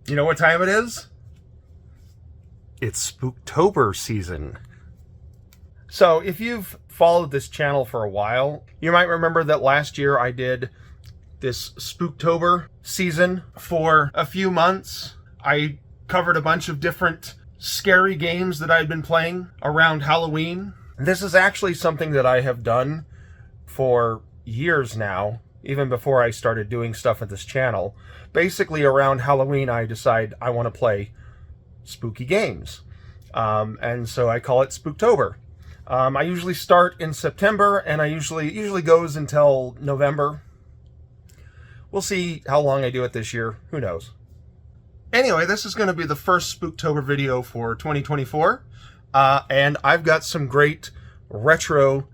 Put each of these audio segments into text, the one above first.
You know what time it is? It's Spooktober season. So if you've followed this channel for a while, you might remember that last year I did this Spooktober season for a few months. I covered a bunch of different scary games that I'd been playing around Halloween. This is actually something that I have done for years now, even before I started doing stuff at this channel. Basically, around Halloween, I decide I want to play spooky games. And so I call it Spooktober. I usually start in September, and I usually goes until November. We'll see how long I do it this year. Who knows? Anyway, this is going to be the first Spooktober video for 2024. And I've got some great retro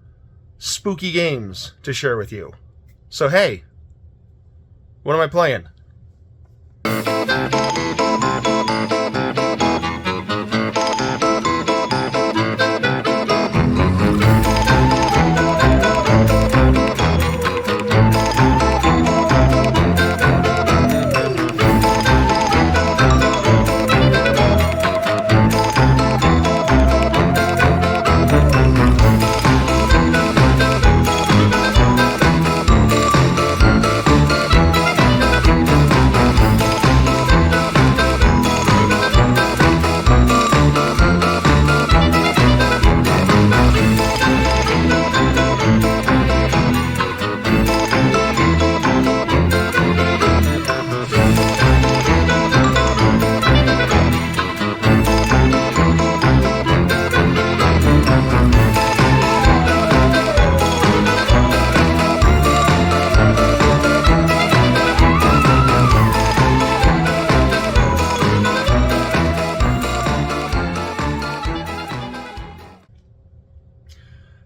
spooky games to share with you. So hey, what am I playing?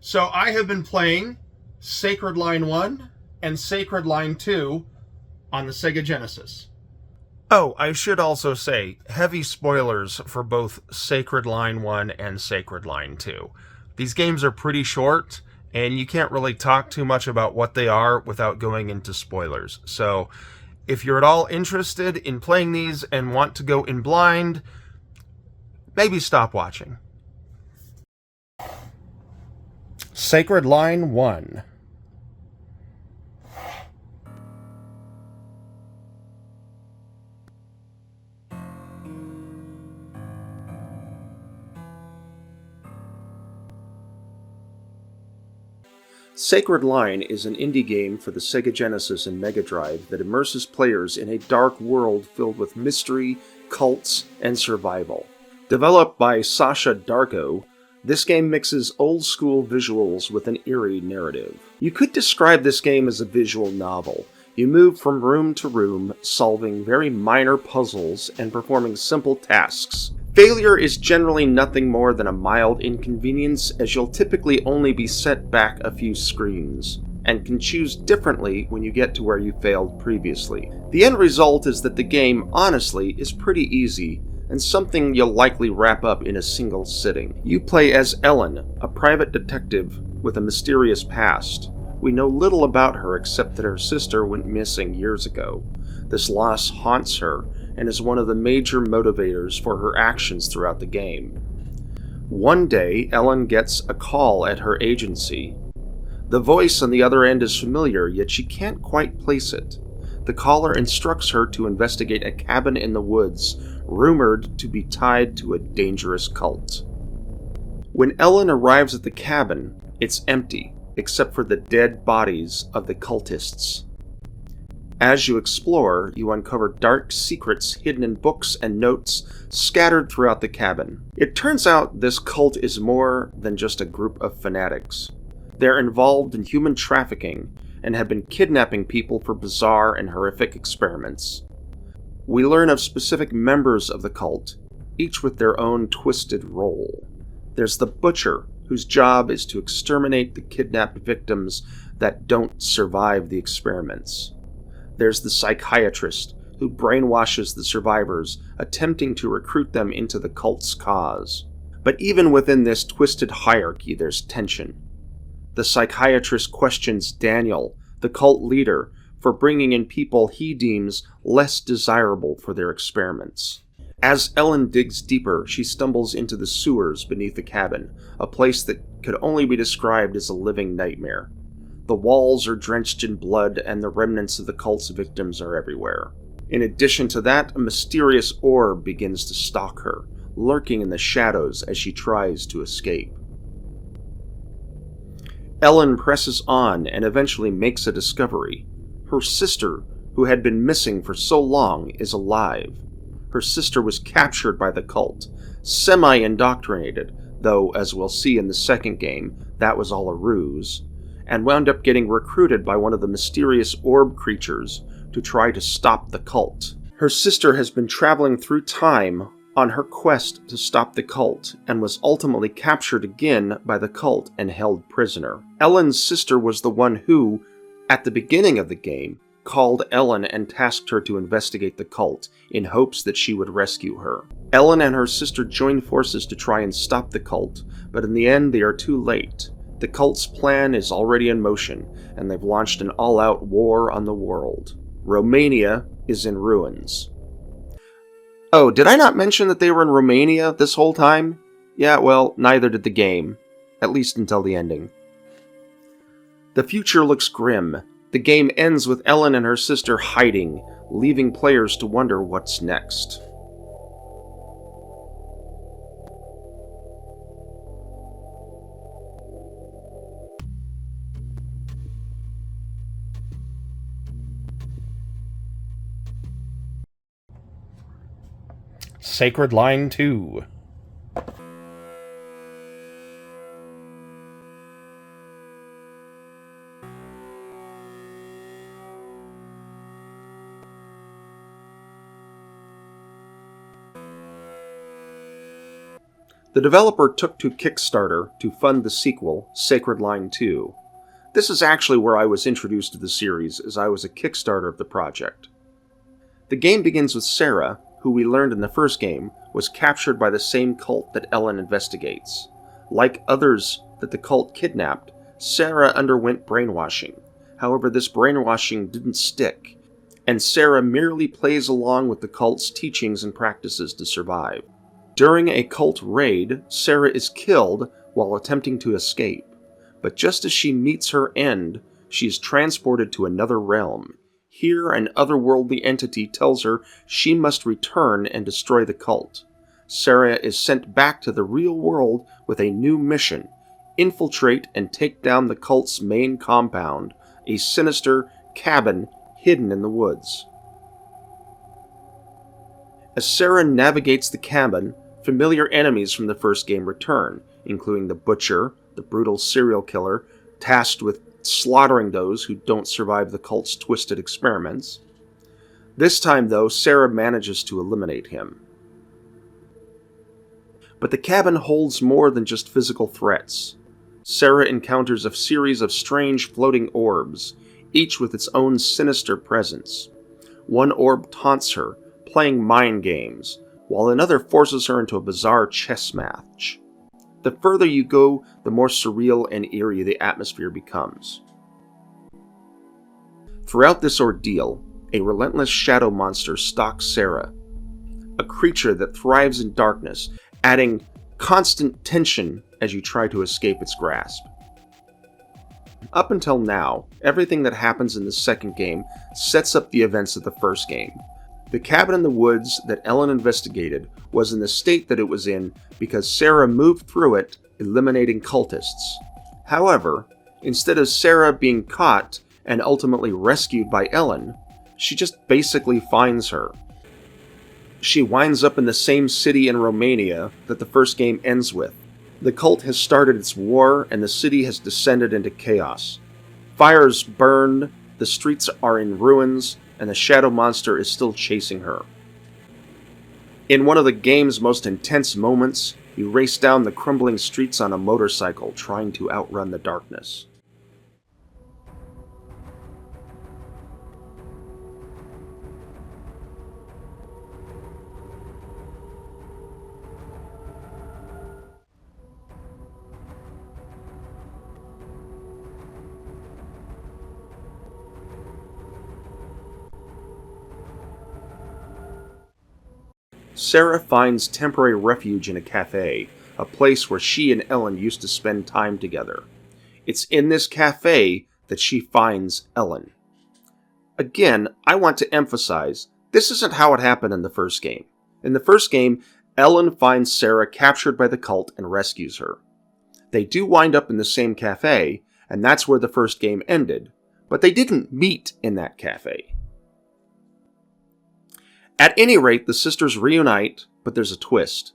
So I have been playing Sacred Line 1 and Sacred Line 2 on the Sega Genesis. Oh, I should also say, heavy spoilers for both Sacred Line 1 and Sacred Line 2. These games are pretty short, and you can't really talk too much about what they are without going into spoilers. So if you're at all interested in playing these and want to go in blind, maybe stop watching. Sacred Line 1. Sacred Line is an indie game for the Sega Genesis and Mega Drive that immerses players in a dark world filled with mystery, cults, and survival. Developed by Sasha Darko, this game mixes old-school visuals with an eerie narrative. You could describe this game as a visual novel. You move from room to room, solving very minor puzzles and performing simple tasks. Failure is generally nothing more than a mild inconvenience, as you'll typically only be set back a few screens, and can choose differently when you get to where you failed previously. The end result is that the game, honestly, is pretty easy, and something you'll likely wrap up in a single sitting. You play as Ellen, a private detective with a mysterious past. We know little about her except that her sister went missing years ago. This loss haunts her and is one of the major motivators for her actions throughout the game. One day, Ellen gets a call at her agency. The voice on the other end is familiar, yet she can't quite place it. The caller instructs her to investigate a cabin in the woods, rumored to be tied to a dangerous cult. When Ellen arrives at the cabin, it's empty, except for the dead bodies of the cultists. As you explore, you uncover dark secrets hidden in books and notes scattered throughout the cabin. It turns out this cult is more than just a group of fanatics. They're involved in human trafficking and have been kidnapping people for bizarre and horrific experiments. We learn of specific members of the cult, each with their own twisted role. There's the Butcher, whose job is to exterminate the kidnapped victims that don't survive the experiments. There's the Psychiatrist, who brainwashes the survivors, attempting to recruit them into the cult's cause. But even within this twisted hierarchy, there's tension. The Psychiatrist questions Daniel, the cult leader, for bringing in people he deems less desirable for their experiments. As Ellen digs deeper, she stumbles into the sewers beneath the cabin, a place that could only be described as a living nightmare. The walls are drenched in blood, and the remnants of the cult's victims are everywhere. In addition to that, a mysterious orb begins to stalk her, lurking in the shadows as she tries to escape. Ellen presses on and eventually makes a discovery. Her sister, who had been missing for so long, is alive. Her sister was captured by the cult, semi-indoctrinated, though, as we'll see in the second game, that was all a ruse, and wound up getting recruited by one of the mysterious orb creatures to try to stop the cult. Her sister has been traveling through time on her quest to stop the cult, and was ultimately captured again by the cult and held prisoner. Ellen's sister was the one who, at the beginning of the game, called Ellen and tasked her to investigate the cult, in hopes that she would rescue her. Ellen and her sister join forces to try and stop the cult, but in the end they are too late. The cult's plan is already in motion, and they've launched an all-out war on the world. Romania is in ruins. Oh, did I not mention that they were in Romania this whole time? Yeah, well, neither did the game. At least until the ending. The future looks grim. The game ends with Ellen and her sister hiding, leaving players to wonder what's next. Sacred Line 2. The developer took to Kickstarter to fund the sequel, Sacred Line 2. This is actually where I was introduced to the series, as I was a Kickstarter of the project. The game begins with Sarah, who we learned in the first game was captured by the same cult that Ellen investigates. Like others that the cult kidnapped, Sarah underwent brainwashing. However, this brainwashing didn't stick, and Sarah merely plays along with the cult's teachings and practices to survive. During a cult raid, Sarah is killed while attempting to escape, but just as she meets her end, she is transported to another realm. Here, an otherworldly entity tells her she must return and destroy the cult. Sarah is sent back to the real world with a new mission: infiltrate and take down the cult's main compound, a sinister cabin hidden in the woods. As Sarah navigates the cabin, familiar enemies from the first game return, including the Butcher, the brutal serial killer, tasked with slaughtering those who don't survive the cult's twisted experiments. This time, though, Sarah manages to eliminate him. But the cabin holds more than just physical threats. Sarah encounters a series of strange floating orbs, each with its own sinister presence. One orb taunts her, playing mind games, while another forces her into a bizarre chess match. The further you go, the more surreal and eerie the atmosphere becomes. Throughout this ordeal, a relentless shadow monster stalks Sarah, a creature that thrives in darkness, adding constant tension as you try to escape its grasp. Up until now, everything that happens in the second game sets up the events of the first game. The cabin in the woods that Ellen investigated was in the state that it was in because Sarah moved through it, eliminating cultists. However, instead of Sarah being caught and ultimately rescued by Ellen, she just basically finds her. She winds up in the same city in Romania that the first game ends with. The cult has started its war, and the city has descended into chaos. Fires burn, the streets are in ruins, and the shadow monster is still chasing her. In one of the game's most intense moments, you race down the crumbling streets on a motorcycle, trying to outrun the darkness. Sarah finds temporary refuge in a cafe, a place where she and Ellen used to spend time together. It's in this cafe that she finds Ellen. Again, I want to emphasize, this isn't how it happened in the first game. In the first game, Ellen finds Sarah captured by the cult and rescues her. They do wind up in the same cafe, and that's where the first game ended, but they didn't meet in that cafe. At any rate, the sisters reunite, but there's a twist.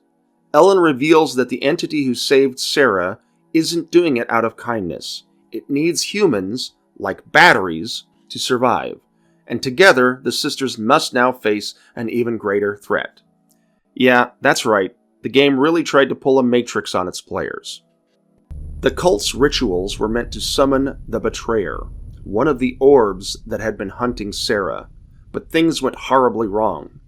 Ellen reveals that the entity who saved Sarah isn't doing it out of kindness. It needs humans, like batteries, to survive, and together the sisters must now face an even greater threat. Yeah, that's right, the game really tried to pull a Matrix on its players. The cult's rituals were meant to summon the Betrayer, one of the orbs that had been hunting Sarah, but things went horribly wrong.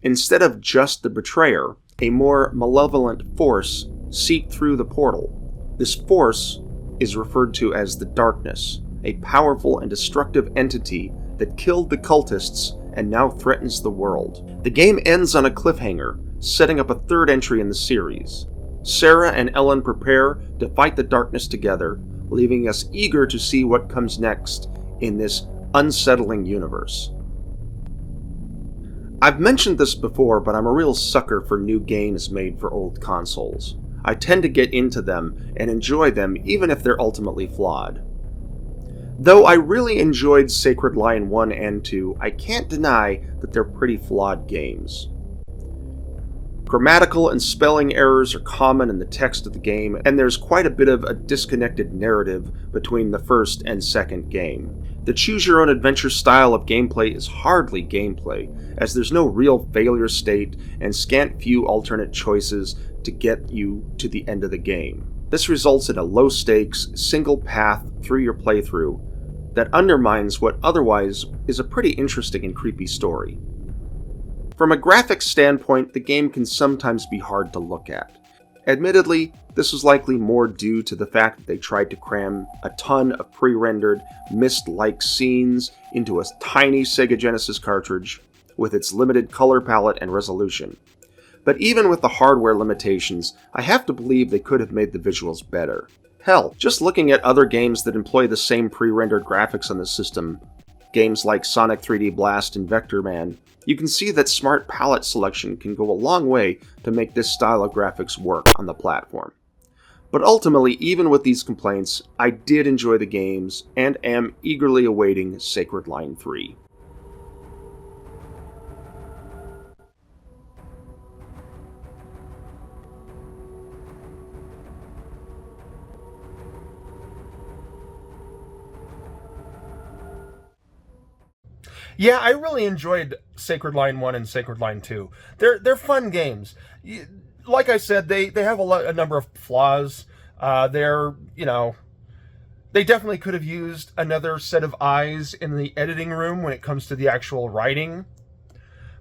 Instead of just the Betrayer, a more malevolent force seeped through the portal. This force is referred to as the Darkness, a powerful and destructive entity that killed the cultists and now threatens the world. The game ends on a cliffhanger, setting up a third entry in the series. Sarah and Ellen prepare to fight the darkness together, leaving us eager to see what comes next in this unsettling universe. I've mentioned this before, but I'm a real sucker for new games made for old consoles. I tend to get into them and enjoy them even if they're ultimately flawed. Though I really enjoyed Sacred Line 1 and 2, I can't deny that they're pretty flawed games. Grammatical and spelling errors are common in the text of the game, and there's quite a bit of a disconnected narrative between the first and second game. The choose-your-own-adventure style of gameplay is hardly gameplay, as there's no real failure state and scant few alternate choices to get you to the end of the game. This results in a low-stakes, single path through your playthrough that undermines what otherwise is a pretty interesting and creepy story. From a graphics standpoint, the game can sometimes be hard to look at. Admittedly, this was likely more due to the fact that they tried to cram a ton of pre-rendered, mist-like scenes into a tiny Sega Genesis cartridge with its limited color palette and resolution. But even with the hardware limitations, I have to believe they could have made the visuals better. Hell, just looking at other games that employ the same pre-rendered graphics on the system, games like Sonic 3D Blast and Vector Man, you can see that smart palette selection can go a long way to make this style of graphics work on the platform. But ultimately, even with these complaints, I did enjoy the games and am eagerly awaiting Sacred Line 3. Yeah, I really enjoyed Sacred Line 1 and Sacred Line 2. They're fun games. Like I said, they have a number of flaws. They definitely could have used another set of eyes in the editing room when it comes to the actual writing.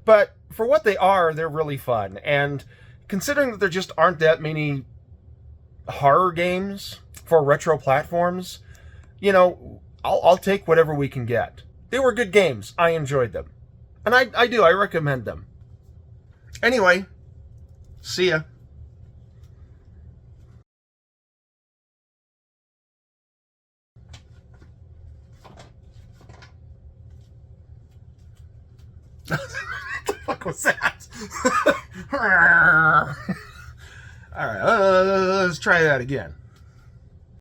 But for what they are, they're really fun. And considering that there just aren't that many horror games for retro platforms, I'll take whatever we can get. They were good games. I enjoyed them. And I recommend them. Anyway, see ya. What the fuck was that? Alright, let's try that again.